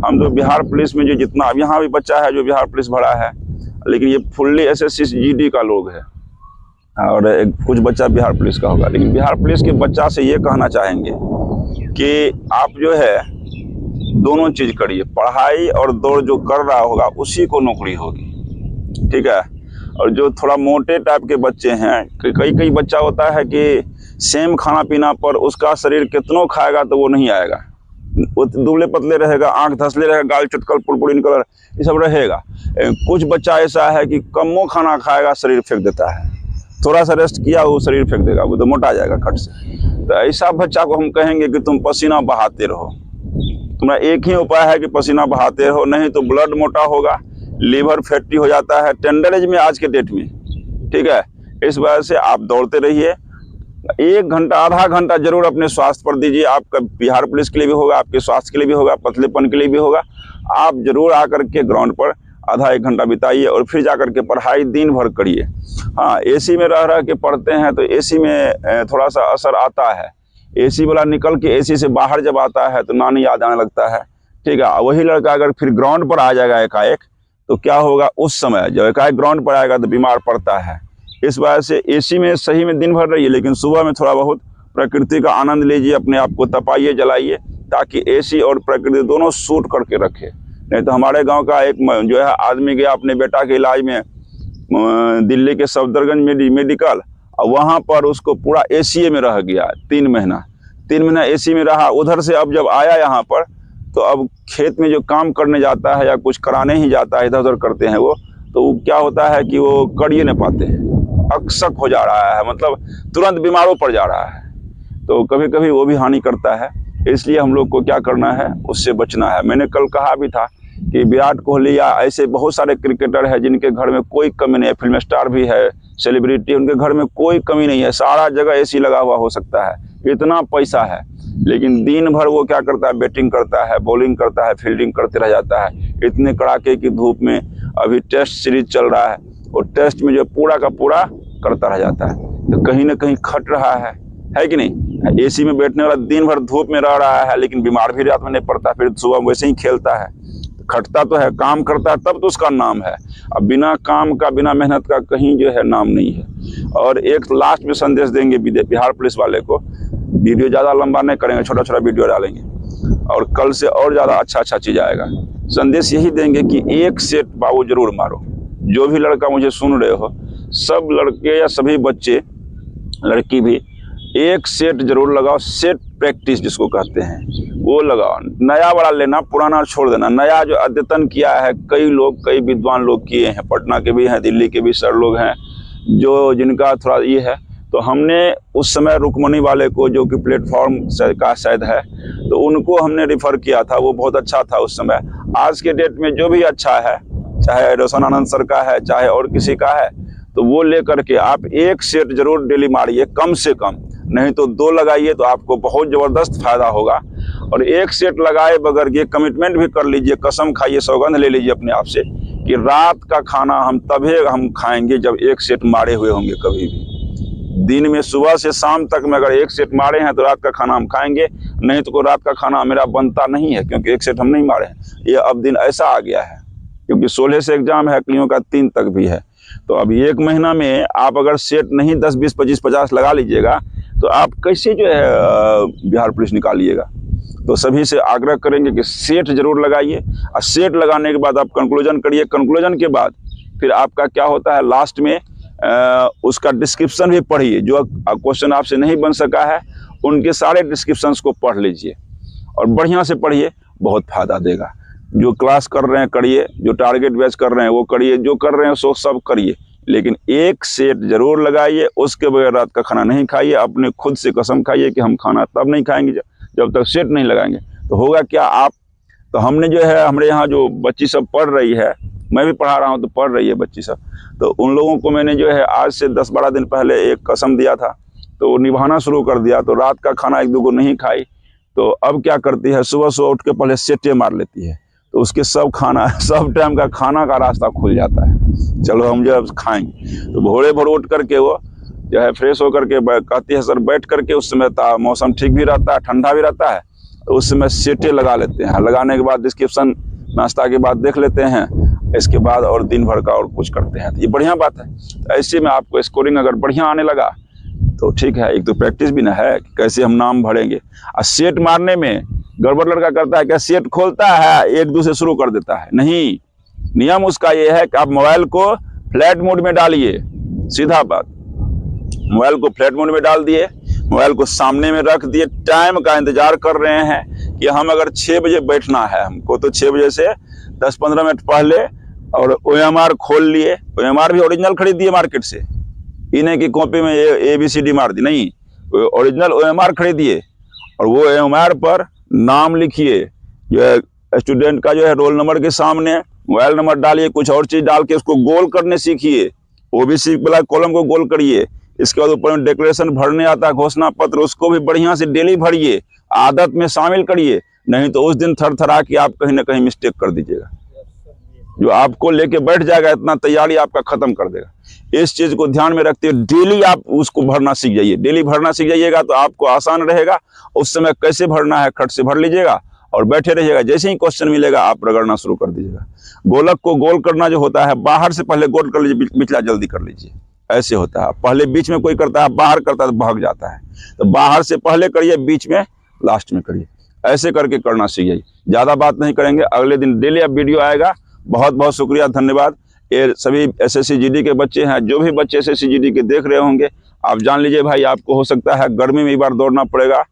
हम तो बिहार पुलिस में जो जितना, अब यहाँ भी बच्चा है जो बिहार पुलिस भरा है, लेकिन ये फुल्ली SSC GD का लोग है और कुछ बच्चा बिहार पुलिस का होगा। लेकिन बिहार पुलिस के बच्चा से ये कहना चाहेंगे कि आप जो है दोनों चीज़ करिए, पढ़ाई और दौड़ जो कर रहा होगा उसी को नौकरी होगी, ठीक है। और जो थोड़ा मोटे टाइप के बच्चे हैं, कई बच्चा होता है कि सेम खाना पीना पर उसका शरीर कितनों खाएगा तो वो नहीं आएगा, वो दुबले पतले रहेगा, आंख धंसले रहेगा, गाल चुटकल पुड़पुड़ी निकल, ये सब रहेगा। कुछ बच्चा ऐसा है कि कमो खाना खाएगा शरीर फेंक देता है, थोड़ा सा रेस्ट किया वो शरीर फेंक देगा, वो तो मोटा जाएगा खट से। तो ऐसा बच्चा को हम कहेंगे कि तुम पसीना बहाते रहो, तुम्हारा एक ही उपाय है कि पसीना बहाते रहो, नहीं तो ब्लड मोटा होगा, लीवर फैटी हो जाता है टेंडर एज में आज के डेट में, ठीक है। इस वजह से आप दौड़ते रहिए, 1 घंटा आधा घंटा जरूर अपने स्वास्थ्य पर दीजिए। आपका बिहार पुलिस के लिए भी होगा, आपके स्वास्थ्य के लिए भी होगा, पतलेपन के लिए भी होगा। आप जरूर आकर के ग्राउंड पर आधा 1 घंटा बिताइए और फिर जाकर के पढ़ाई दिन भर करिए। हाँ, AC में रह के पढ़ते हैं तो AC में थोड़ा सा असर आता है, AC वाला निकल के AC से बाहर जब आता है तो नानी याद आने लगता है, ठीक है। वही लड़का अगर फिर ग्राउंड पर आ जाएगा एकाएक तो क्या होगा, उस समय जब एकाएक ग्राउंड पर आएगा तो बीमार पड़ता है। इस वजह से AC में सही में दिन भर रहिए, लेकिन सुबह में थोड़ा बहुत प्रकृति का आनंद लीजिए, अपने आप को तपाइए, जलाइए, ताकि AC और प्रकृति दोनों सूट करके रखे। नहीं तो हमारे गांव का एक जो है आदमी गया अपने बेटा के इलाज में दिल्ली के सफदरगंज मेडिकल, और वहाँ पर उसको पूरा AC में रह गया 3 महीना AC में रहा। उधर से अब जब आया यहाँ पर तो अब खेत में जो काम करने जाता है या कुछ कराने ही जाता है, इधर उधर करते हैं वो, तो क्या होता है कि वो कर ही नहीं पाते हैं, अक्सक हो जा रहा है, मतलब तुरंत बीमारों पड़ जा रहा है। तो कभी कभी वो भी हानि करता है, इसलिए हम लोग को क्या करना है, उससे बचना है। मैंने कल कहा भी था कि विराट कोहली या ऐसे बहुत सारे क्रिकेटर हैं जिनके घर में कोई कमी नहीं है, फिल्म स्टार भी है, सेलिब्रिटी, उनके घर में कोई कमी नहीं है, सारा जगह AC लगा हुआ हो सकता है, इतना पैसा है, लेकिन दिन भर वो क्या करता है, बैटिंग करता है, बॉलिंग करता है, फील्डिंग करते रह जाता है। इतने कड़ाके की धूप में अभी टेस्ट सीरीज चल रहा है और टेस्ट में जो पूरा का पूरा करता रह जाता है, तो कहीं ना कहीं खट रहा है कि नहीं। AC में बैठने वाला दिन भर धूप में रह रहा है, लेकिन बीमार भी रात में नहीं पड़ता, फिर सुबह वैसे ही खेलता है, खटता तो है, काम करता है, तब तो उसका नाम है। अब बिना काम का, बिना मेहनत का कहीं जो है नाम नहीं है। और एक लास्ट में संदेश देंगे बिहार पुलिस वाले को, वीडियो ज़्यादा लंबा नहीं करेंगे, छोटा छोटा वीडियो डालेंगे और कल से और ज़्यादा अच्छा चीज़ आएगा। संदेश यही देंगे कि 1 सेट बाबू जरूर मारो। जो भी लड़का मुझे सुन रहे हो, सब लड़के या सभी बच्चे, लड़की भी, 1 सेट जरूर लगाओ। सेट प्रैक्टिस जिसको कहते हैं वो लगाओ। नया वाला लेना, पुराना छोड़ देना। नया जो अद्यतन किया है कई लोग, कई विद्वान लोग किए हैं, पटना के भी हैं, दिल्ली के भी सर लोग हैं जो जिनका थोड़ा ये है। तो हमने उस समय रुकमणी वाले को, जो कि प्लेटफॉर्म का शायद है, तो उनको हमने रिफ़र किया था, वो बहुत अच्छा था उस समय। आज के डेट में जो भी अच्छा है, चाहे रोशन आनंद सर का है, चाहे और किसी का है, तो वो ले करके आप 1 सेट जरूर डेली मारिए, कम से कम, नहीं तो 2 लगाइए तो आपको बहुत ज़बरदस्त फायदा होगा। और 1 सेट लगाए बगैर ये कमिटमेंट भी कर लीजिए, कसम खाइए, सौगंध ले लीजिए अपने आप से कि रात का खाना हम तभी खाएंगे जब 1 सेट मारे हुए होंगे। कभी भी दिन में सुबह से शाम तक में अगर 1 सेट मारे हैं तो रात का खाना हम खाएंगे, नहीं तो रात का खाना मेरा बनता नहीं है, क्योंकि 1 सेट हम नहीं मारे हैं। ये अब दिन ऐसा आ गया है, क्योंकि 16 से एग्जाम है, कलियों का 3 तक भी है। तो अब 1 महीना में आप अगर सेट नहीं 10, 20, 25, 50 लगा लीजिएगा तो आप कैसे जो है बिहार पुलिस निकालिएगा। तो सभी से आग्रह करेंगे कि सेट जरूर लगाइए, और सेट लगाने के बाद आप कंक्लूजन करिए। कंक्लूजन के बाद फिर आपका क्या होता है, लास्ट में उसका डिस्क्रिप्शन भी पढ़िए। जो क्वेश्चन आपसे नहीं बन सका है उनके सारे डिस्क्रिप्शंस को पढ़ लीजिए और बढ़िया से पढ़िए, बहुत फायदा देगा। जो क्लास कर रहे हैं करिए, जो टारगेट बैच कर रहे हैं वो करिए, जो कर रहे हैं सो सब करिए, लेकिन 1 सेट जरूर लगाइए। उसके बगैर रात का खाना नहीं खाइए। अपने खुद से कसम खाइए कि हम खाना तब नहीं खाएंगे जब तक सेट नहीं लगाएंगे। तो होगा क्या, आप तो हमने जो है, हमारे यहाँ जो बच्ची सब पढ़ रही है, मैं भी पढ़ा रहा हूँ, तो पढ़ रही है बच्ची सब, तो उन लोगों को मैंने जो है आज से 10-12 दिन पहले एक कसम दिया था, तो वो निभाना शुरू कर दिया। तो रात का खाना 1-2 को नहीं खाई, तो अब क्या करती है, सुबह सुबह उठ के पहले सेटे मार लेती है, तो उसके सब टाइम का खाना का रास्ता खुल जाता है। चलो हम जो खाएंगे, तो भोरे भोर उठ करके वो जो है फ्रेश होकर के कहती है सर बैठ करके, उस समय मौसम ठीक भी रहता है, ठंडा भी रहता है, उस समय सेटे लगा लेते हैं, लगाने के बाद डिस्क्रिप्शन नाश्ता के बाद देख लेते हैं, इसके बाद और दिन भर का और कुछ करते हैं। तो ये बढ़िया बात है। तो ऐसे में आपको स्कोरिंग अगर बढ़िया आने लगा तो ठीक है, एक तो प्रैक्टिस भी ना है कि कैसे हम नाम भरेंगे। और सेट मारने में गड़बड़ लड़का करता है क्या, सेट खोलता है एक दूसरे शुरू कर देता है। नहीं, नियम उसका ये है कि आप मोबाइल को फ्लाइट मोड में डालिए, सीधा बात। मोबाइल को फ्लाइट मोड में डाल दिए, मोबाइल को सामने में रख दिए, टाइम का इंतजार कर रहे हैं कि हम अगर 6 बजे बैठना है हमको, तो 6 बजे से 10-15 मिनट पहले और OMR खोल लिए। OMR भी ओरिजिनल खरीद दिए मार्केट से, इन्हें की कॉपी में ABCD मार दी, नहीं, ओरिजिनल OMR खरीदिए और वो OMR पर नाम लिखिए, जो है स्टूडेंट का जो है रोल नंबर के सामने मोबाइल नंबर डालिए, कुछ और चीज डाल के उसको गोल करने सीखिए। OBC वाला कॉलम को गोल करिए। इसके बाद ऊपर में डिक्लेरेशन भरने आता है, घोषणा पत्र, उसको भी बढ़िया से डेली भरिए, आदत में शामिल करिए। नहीं तो उस दिन थरथरा के आप कहीं ना कहीं मिस्टेक कर दीजिएगा, जो आपको लेके बैठ जाएगा, इतना तैयारी आपका खत्म कर देगा। इस चीज को ध्यान में रखते हुए डेली आप उसको भरना सीख जाइए। डेली भरना सीख जाइएगा तो आपको आसान रहेगा। उस समय कैसे भरना है खट से भर लीजिएगा और बैठे रहिएगा। जैसे ही क्वेश्चन मिलेगा आप रगड़ना शुरू कर दीजिएगा। गोलक को गोल करना जो होता है, बाहर से पहले गोल कर लीजिए, बिचला जल्दी कर लीजिए, ऐसे होता है। पहले बीच में कोई करता है, बाहर करता है तो भाग जाता है। तो बाहर से पहले करिए, बीच में लास्ट में करिए, ऐसे करके करना सीख जाइए। ज्यादा बात नहीं करेंगे, अगले दिन डेली अब वीडियो आएगा। बहुत बहुत शुक्रिया, धन्यवाद। ये सभी SSC GD के बच्चे हैं, जो भी बच्चे SSC GD के देख रहे होंगे, आप जान लीजिए भाई, आपको हो सकता है गर्मी में एक बार दौड़ना पड़ेगा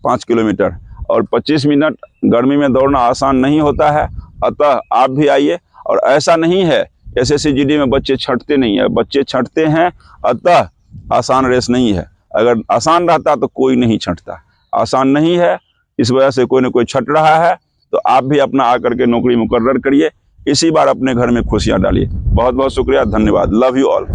5 किलोमीटर, और 25 मिनट गर्मी में दौड़ना आसान नहीं होता है। अतः आप भी आइए। और ऐसा नहीं है SSC GD में बच्चे छंटते नहीं है, बच्चे छंटते हैं। अतः आसान रेस नहीं है। अगर आसान रहता तो कोई नहीं छंटता, आसान नहीं है, इस वजह से कोई ना कोई छंट रहा है। तो आप भी अपना आकर के नौकरी मुकर्रर करिए, इसी बार अपने घर में खुशियां डालिए। बहुत बहुत शुक्रिया, धन्यवाद। Love you all.